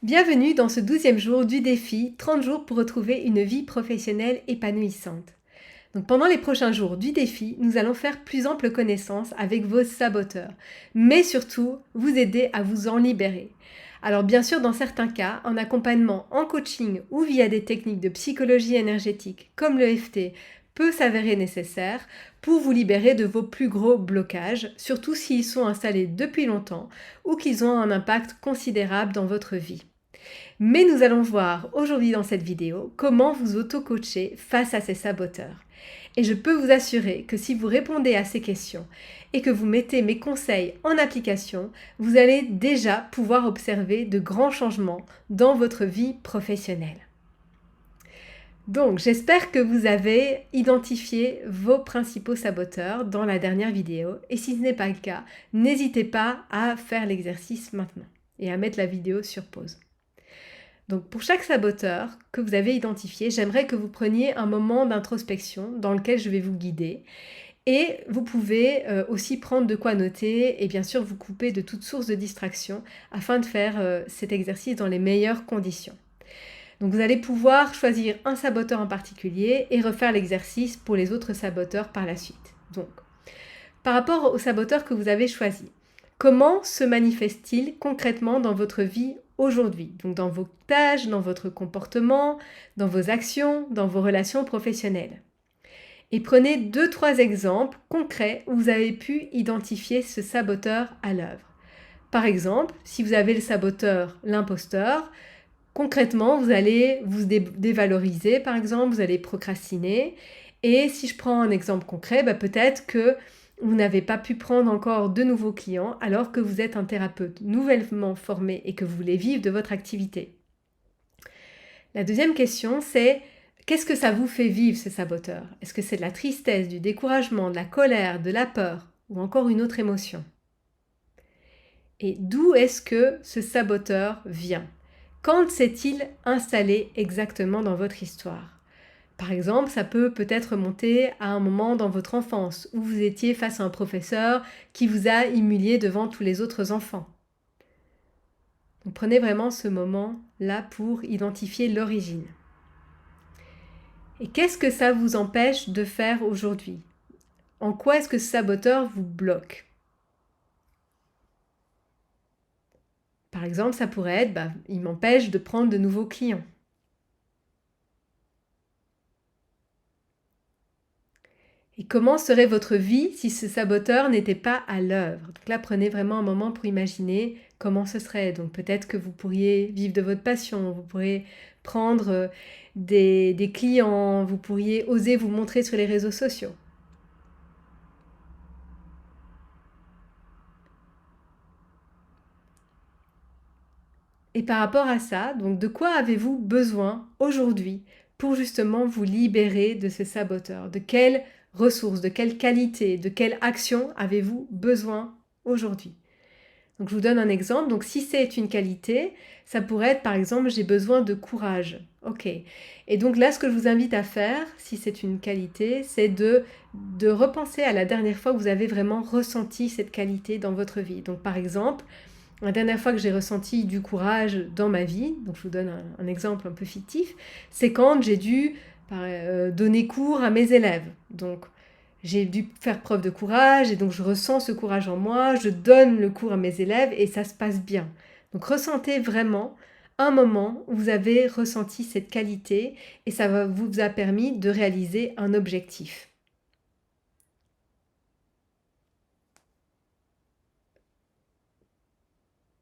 Bienvenue dans ce 12e jour du défi 30 jours pour retrouver une vie professionnelle épanouissante. Donc pendant les prochains jours du défi, nous allons faire plus ample connaissance avec vos saboteurs, mais surtout vous aider à vous en libérer. Alors bien sûr, dans certains cas, en accompagnement, en coaching ou via des techniques de psychologie énergétique comme le FT peut s'avérer nécessaire pour vous libérer de vos plus gros blocages, surtout s'ils sont installés depuis longtemps ou qu'ils ont un impact considérable dans votre vie. Mais nous allons voir aujourd'hui dans cette vidéo comment vous auto-coacher face à ces saboteurs. Et je peux vous assurer que si vous répondez à ces questions et que vous mettez mes conseils en application, vous allez déjà pouvoir observer de grands changements dans votre vie professionnelle. Donc, j'espère que vous avez identifié vos principaux saboteurs dans la dernière vidéo. Et si ce n'est pas le cas, n'hésitez pas à faire l'exercice maintenant et à mettre la vidéo sur pause. Donc pour chaque saboteur que vous avez identifié, j'aimerais que vous preniez un moment d'introspection dans lequel je vais vous guider. Et vous pouvez aussi prendre de quoi noter et bien sûr vous couper de toute source de distraction afin de faire cet exercice dans les meilleures conditions. Donc vous allez pouvoir choisir un saboteur en particulier et refaire l'exercice pour les autres saboteurs par la suite. Donc, par rapport au saboteur que vous avez choisi, comment se manifeste-t-il concrètement dans votre vie aujourd'hui? Donc dans vos tâches, dans votre comportement, dans vos actions, dans vos relations professionnelles. Et prenez 2-3 exemples concrets où vous avez pu identifier ce saboteur à l'œuvre. Par exemple, si vous avez le saboteur, l'imposteur, concrètement, vous allez vous dévaloriser, par exemple, vous allez procrastiner. Et si je prends un exemple concret, peut-être que vous n'avez pas pu prendre encore de nouveaux clients alors que vous êtes un thérapeute nouvellement formé et que vous voulez vivre de votre activité. La deuxième question, c'est qu'est-ce que ça vous fait vivre ce saboteur? Est-ce que c'est de la tristesse, du découragement, de la colère, de la peur ou encore une autre émotion? Et d'où est-ce que ce saboteur vient? Quand s'est-il installé exactement dans votre histoire? Par exemple, ça peut-être remonter à un moment dans votre enfance où vous étiez face à un professeur qui vous a humilié devant tous les autres enfants. Donc prenez vraiment ce moment-là pour identifier l'origine. Et qu'est-ce que ça vous empêche de faire aujourd'hui? En quoi est-ce que ce saboteur vous bloque? Par exemple, ça pourrait être, il m'empêche de prendre de nouveaux clients. Et comment serait votre vie si ce saboteur n'était pas à l'œuvre? Donc là, prenez vraiment un moment pour imaginer comment ce serait. Donc peut-être que vous pourriez vivre de votre passion, vous pourriez prendre des clients, vous pourriez oser vous montrer sur les réseaux sociaux. Et par rapport à ça, donc de quoi avez-vous besoin aujourd'hui pour justement vous libérer de ces saboteurs? De quelles ressources, de quelle qualité, de quelle action avez-vous besoin aujourd'hui? Donc je vous donne un exemple. Donc si c'est une qualité, ça pourrait être par exemple j'ai besoin de courage. Ok. Et donc là, ce que je vous invite à faire, si c'est une qualité, c'est de repenser à la dernière fois que vous avez vraiment ressenti cette qualité dans votre vie. Donc par exemple, la dernière fois que j'ai ressenti du courage dans ma vie, donc je vous donne un exemple un peu fictif, c'est quand j'ai dû donner cours à mes élèves. Donc j'ai dû faire preuve de courage et donc je ressens ce courage en moi, je donne le cours à mes élèves et ça se passe bien. Donc ressentez vraiment un moment où vous avez ressenti cette qualité et ça vous a permis de réaliser un objectif.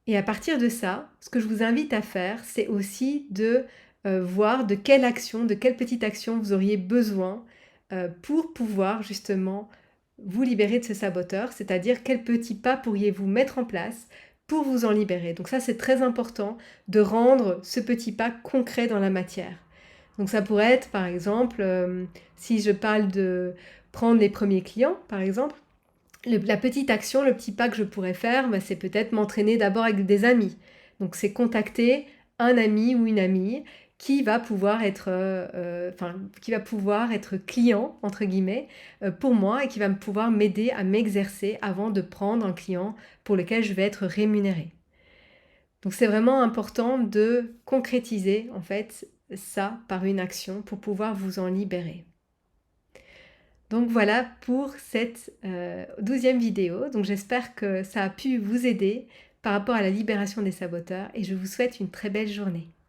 Et à partir de ça, ce que je vous invite à faire, c'est aussi de voir de quelle action, de quelle petite action vous auriez besoin pour pouvoir justement vous libérer de ce saboteur, c'est-à-dire quels petits pas pourriez-vous mettre en place pour vous en libérer. Donc ça, c'est très important de rendre ce petit pas concret dans la matière. Donc ça pourrait être, par exemple, si je parle de prendre les premiers clients, par exemple, la petite action, le petit pas que je pourrais faire, c'est peut-être m'entraîner d'abord avec des amis. Donc c'est contacter un ami ou une amie qui va pouvoir être client entre guillemets pour moi et qui va pouvoir m'aider à m'exercer avant de prendre un client pour lequel je vais être rémunérée. Donc c'est vraiment important de concrétiser en fait ça par une action pour pouvoir vous en libérer. Donc voilà pour cette 12e vidéo. Donc j'espère que ça a pu vous aider par rapport à la libération des saboteurs et je vous souhaite une très belle journée.